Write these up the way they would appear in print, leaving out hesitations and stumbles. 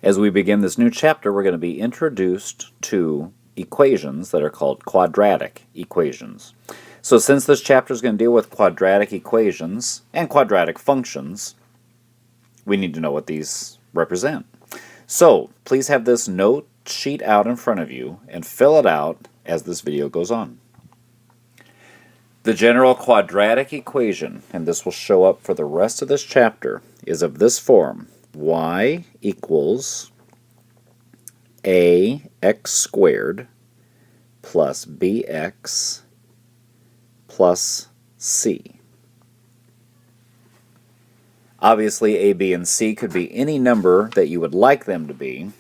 As we begin this new chapter, we're going to be introduced to equations that are called quadratic equations. So since this chapter is going to deal with quadratic equations and quadratic functions, we need to know what these represent. So please have this note sheet out in front of you and fill it out as this video goes on. The general quadratic equation, and this will show up for the rest of this chapter, is of this form: y equals ax squared plus bx plus c. Obviously, a, b, and c could be any number that you would like them to be,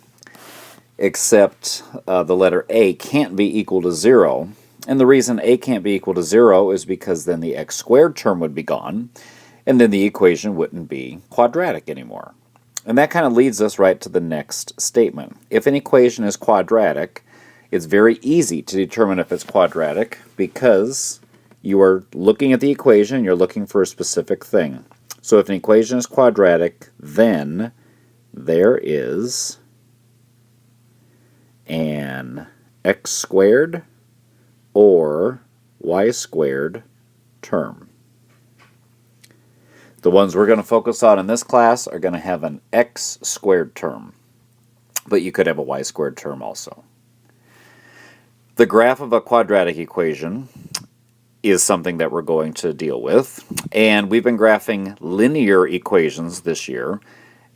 except the letter a can't be equal to 0. And the reason a can't be equal to 0 is because then the x squared term would be gone, and then the equation wouldn't be quadratic anymore. And that kind of leads us right to the next statement. If an equation is quadratic, it's very easy to determine if it's quadratic because you are looking at the equation, you're looking for a specific thing. So if an equation is quadratic, then there is an x squared or y squared term. The ones we're going to focus on in this class are going to have an x squared term, but you could have a y squared term also. The graph of a quadratic equation is something that we're going to deal with, and we've been graphing linear equations this year,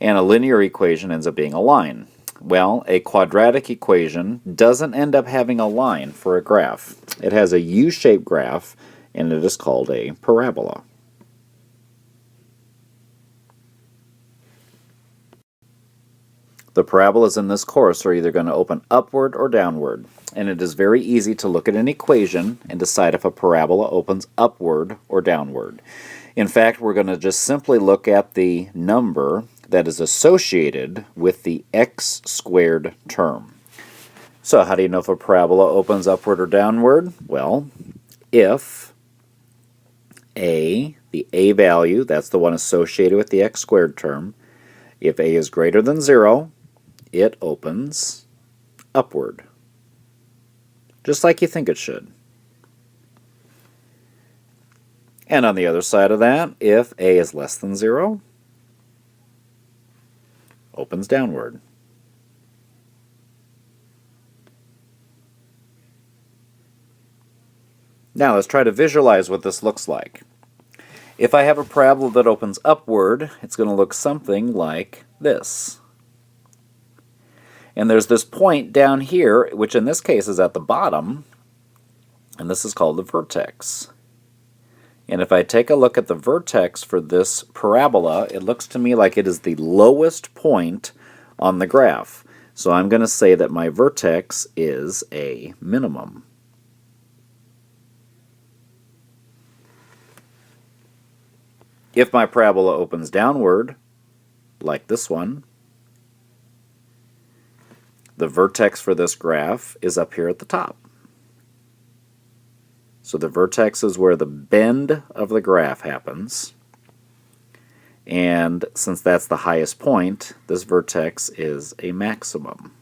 and a linear equation ends up being a line. Well, a quadratic equation doesn't end up having a line for a graph. It has a U-shaped graph, and it is called a parabola. The parabolas in this course are either going to open upward or downward, and it is very easy to look at an equation and decide if a parabola opens upward or downward. In fact, we're going to just simply look at the number that is associated with the x squared term. So how do you know if a parabola opens upward or downward? Well, if a, the a value, that's the one associated with the x squared term, if a is greater than 0, it opens upward, just like you think it should. And on the other side of that, if a is less than 0, opens downward. Now let's try to visualize what this looks like. If I have a parabola that opens upward, it's going to look something like this. And there's this point down here, which in this case is at the bottom, and this is called the vertex. And if I take a look at the vertex for this parabola, it looks to me like it is the lowest point on the graph. So I'm going to say that my vertex is a minimum. If my parabola opens downward, like this one, the vertex for this graph is up here at the top. So the vertex is where the bend of the graph happens. And since that's the highest point, this vertex is a maximum.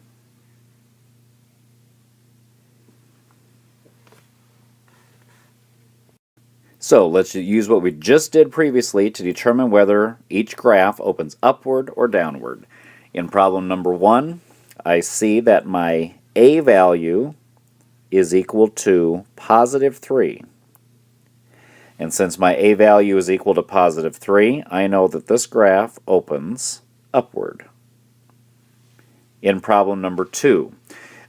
So let's use what we just did previously to determine whether each graph opens upward or downward. In problem number 1, I see that my a value is equal to positive 3. And since my a value is equal to positive 3, I know that this graph opens upward. In problem number 2,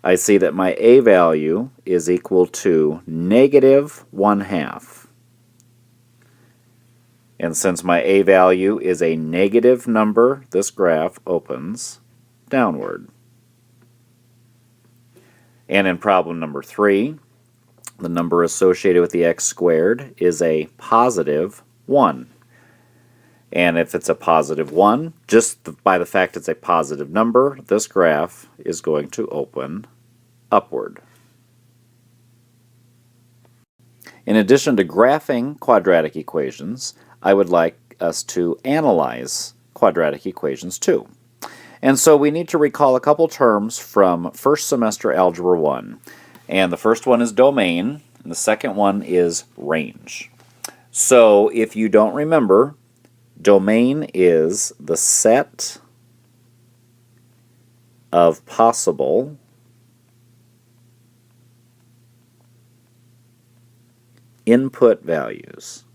I see that my a value is equal to negative 1/2. And since my a value is a negative number, this graph opens downward. And in problem number 3, the number associated with the x squared is a positive 1. And if it's a positive 1, just by the fact it's a positive number, this graph is going to open upward. In addition to graphing quadratic equations, I would like us to analyze quadratic equations too. And so we need to recall a couple terms from first semester Algebra 1. And the first one is domain, and the second one is range. So if you don't remember, domain is the set of possible input values.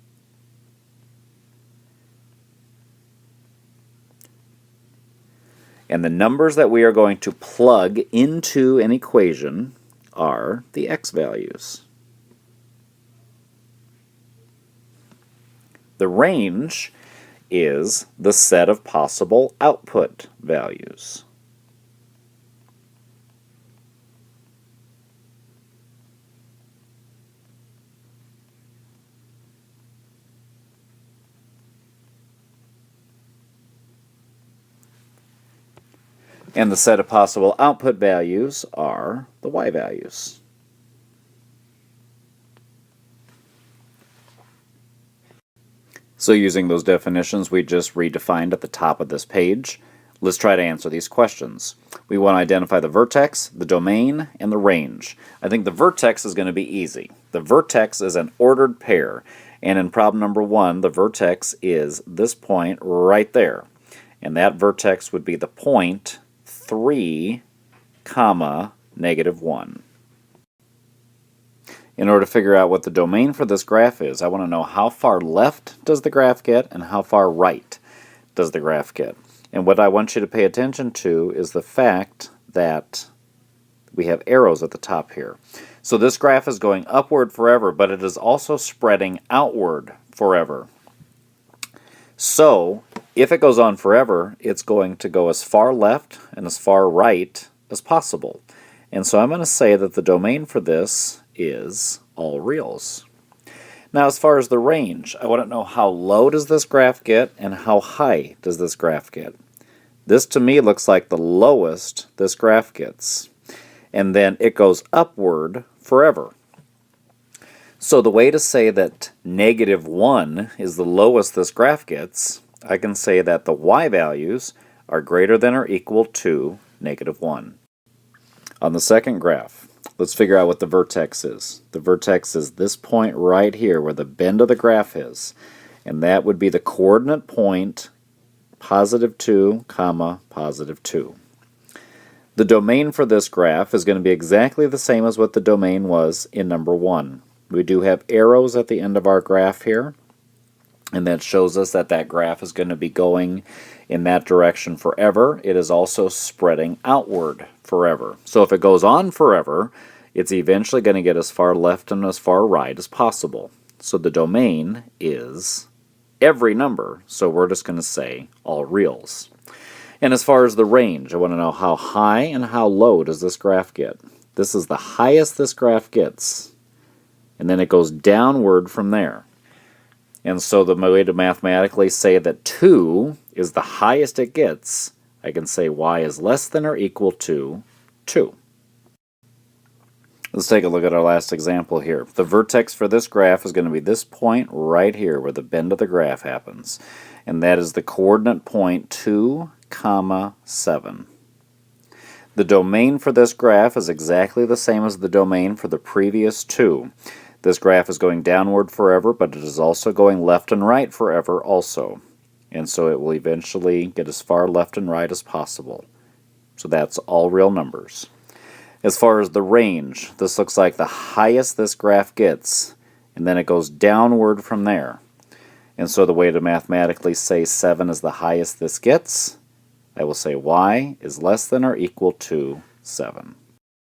And the numbers that we are going to plug into an equation are the x values. The range is the set of possible output values. And the set of possible output values are the y values. So using those definitions we just redefined at the top of this page, let's try to answer these questions. We want to identify the vertex, the domain, and the range. I think the vertex is going to be easy. The vertex is an ordered pair, and in problem number 1, the vertex is this point right there. And that vertex would be the point 3, comma, -1. In order to figure out what the domain for this graph is, I want to know how far left does the graph get and how far right does the graph get. And what I want you to pay attention to is the fact that we have arrows at the top here. So this graph is going upward forever, but it is also spreading outward forever. So if it goes on forever, it's going to go as far left and as far right as possible. And so I'm going to say that the domain for this is all reals. Now as far as the range, I want to know how low does this graph get and how high does this graph get. This to me looks like the lowest this graph gets. And then it goes upward forever. So the way to say that -1 is the lowest this graph gets, I can say that the y values are greater than or equal to -1. On the second graph, let's figure out what the vertex is. The vertex is this point right here where the bend of the graph is. And that would be the coordinate point +2, comma, +2. The domain for this graph is going to be exactly the same as what the domain was in number 1. We do have arrows at the end of our graph here, and that shows us that that graph is going to be going in that direction forever. It is also spreading outward forever. So if it goes on forever, it's eventually going to get as far left and as far right as possible. So the domain is every number, so we're just going to say all reals. And as far as the range, I want to know how high and how low does this graph get. This is the highest this graph gets, and then it goes downward from there. And so the way to mathematically say that 2 is the highest it gets, I can say y is less than or equal to 2. Let's take a look at our last example here. The vertex for this graph is going to be this point right here where the bend of the graph happens. And that is the coordinate point 2, comma, 7. The domain for this graph is exactly the same as the domain for the previous two. This graph is going downward forever, but it is also going left and right forever also. And so it will eventually get as far left and right as possible. So that's all real numbers. As far as the range, this looks like the highest this graph gets, and then it goes downward from there. And so the way to mathematically say 7 is the highest this gets, I will say y is less than or equal to 7.